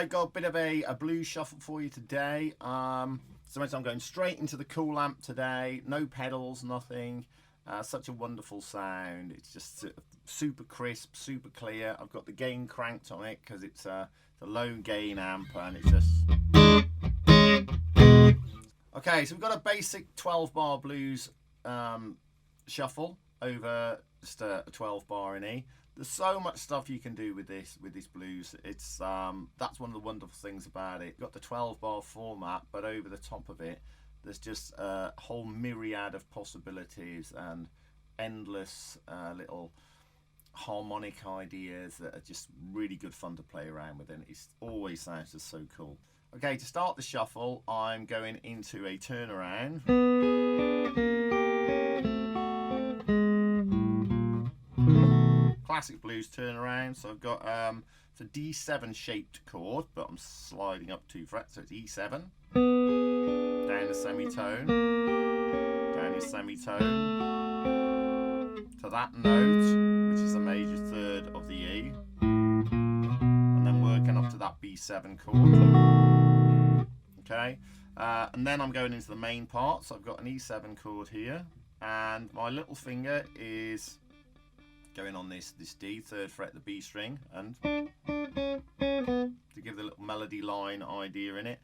I got a bit of a blues shuffle for you today. So I'm going straight into the cool amp today. No pedals, nothing. Such a wonderful sound. It's just super crisp, super clear. I've got the gain cranked on it because it's a low gain amp, and it's just... Okay, so we've got a basic 12-bar blues shuffle over just a 12-bar in E. There's so much stuff you can do with this blues. It's that's one of the wonderful things about it. You've got the 12-bar format, but over the top of it, there's just a whole myriad of possibilities and endless little harmonic ideas that are just really good fun to play around with, and it always sounds just so cool. Okay, to start the shuffle, I'm going into a turnaround. Classic blues turnaround. So I've got it's a D7 shaped chord, but I'm sliding up 2 frets, so it's E7, down a semitone, down a semitone, to that note, which is a major third of the E, and then working up to that B7 chord. Okay, and then I'm going into the main part. So I've got an E7 chord here, and my little finger is going on this D, 3rd fret, the B string, and to give the little melody line idea in it,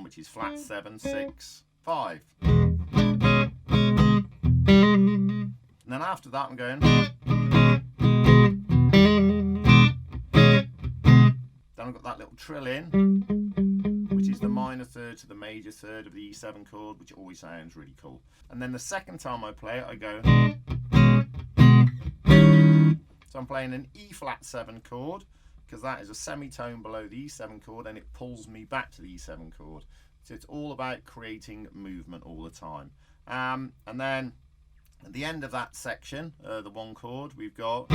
which is flat 7, 6, 5. And then after that I'm going. Then I've got that little trill in, which is the minor third to the major third of the E7 chord, which always sounds really cool. And then the second time I play it, I go. So I'm playing an E flat 7 chord, because that is a semitone below the E7 chord, and it pulls me back to the E7 chord. So it's all about creating movement all the time. And then at the end of that section, the one chord, we've got.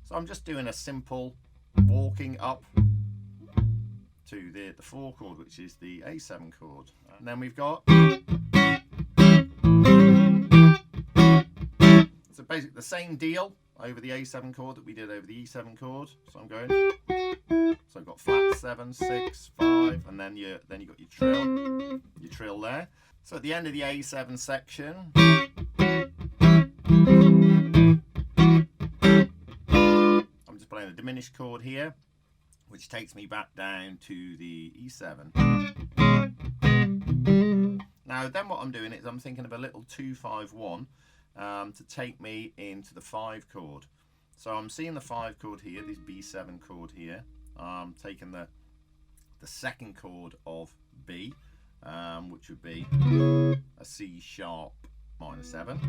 So I'm just doing a simple walking up to the 4 chord, which is the A7 chord. And then we've got. So basically the same deal over the A7 chord that we did over the E7 chord. So I'm going. So I've got flat 7, 6, 5, and then you got your trill there. So at the end of the A7 section, I'm just playing a diminished chord here, which takes me back down to the E7. Now then what I'm doing is I'm thinking of a little 2-5-1 to take me into the 5 chord. So I'm seeing the 5 chord here, this B7 chord here. I'm taking the 2nd chord of B, which would be a C sharp minor 7,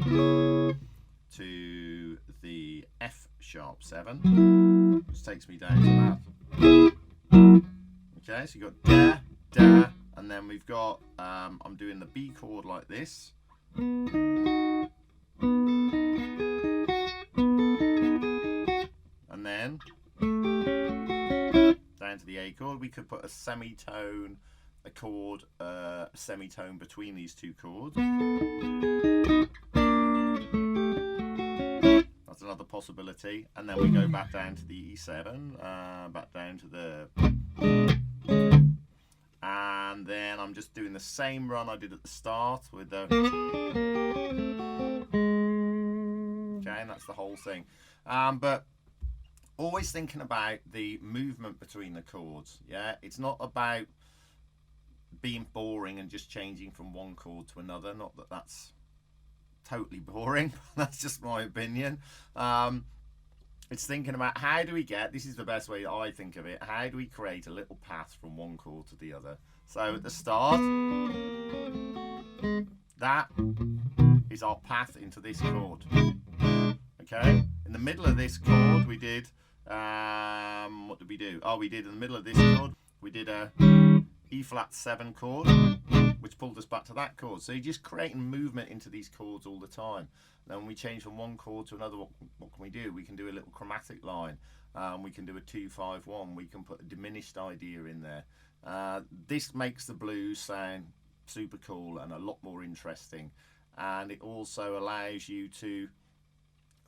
to the F sharp 7, which takes me down to that. Okay, so you've got da, da, and then we've got, I'm doing the B chord like this. And then down to the A chord. We could put a semitone, a chord, a semitone between these 2 chords. That's another possibility. And then we go back down to the E7, back down to the... And then I'm just doing the same run I did at the start with the... Okay, and that's the whole thing. But always thinking about the movement between the chords. Yeah, it's not about being boring and just changing from one chord to another. Not that that's totally boring. That's just my opinion. It's thinking about how do we get, this is the best way I think of it, how do we create a little path from one chord to the other. So at the start, that is our path into this chord. Okay, in the middle of this chord we did, what did we do? Oh, we did in the middle of this chord, we did a E flat 7 chord, which pulled us back to that chord. So you're just creating movement into these chords all the time. Then when we change from one chord to another, what can we do? We can do a little chromatic line. We can do a 2-5-1. We can put a diminished idea in there. This makes the blues sound super cool and a lot more interesting. And it also allows you to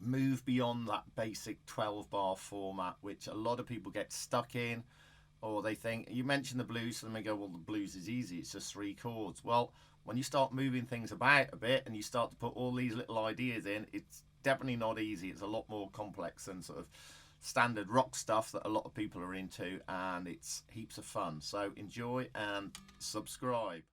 move beyond that basic 12 bar format, which a lot of people get stuck in. Or they think, you mentioned the blues, and they go, well, the blues is easy, it's just 3 chords. Well, when you start moving things about a bit and you start to put all these little ideas in, it's definitely not easy. It's a lot more complex than sort of standard rock stuff that a lot of people are into, and it's heaps of fun. So enjoy and subscribe.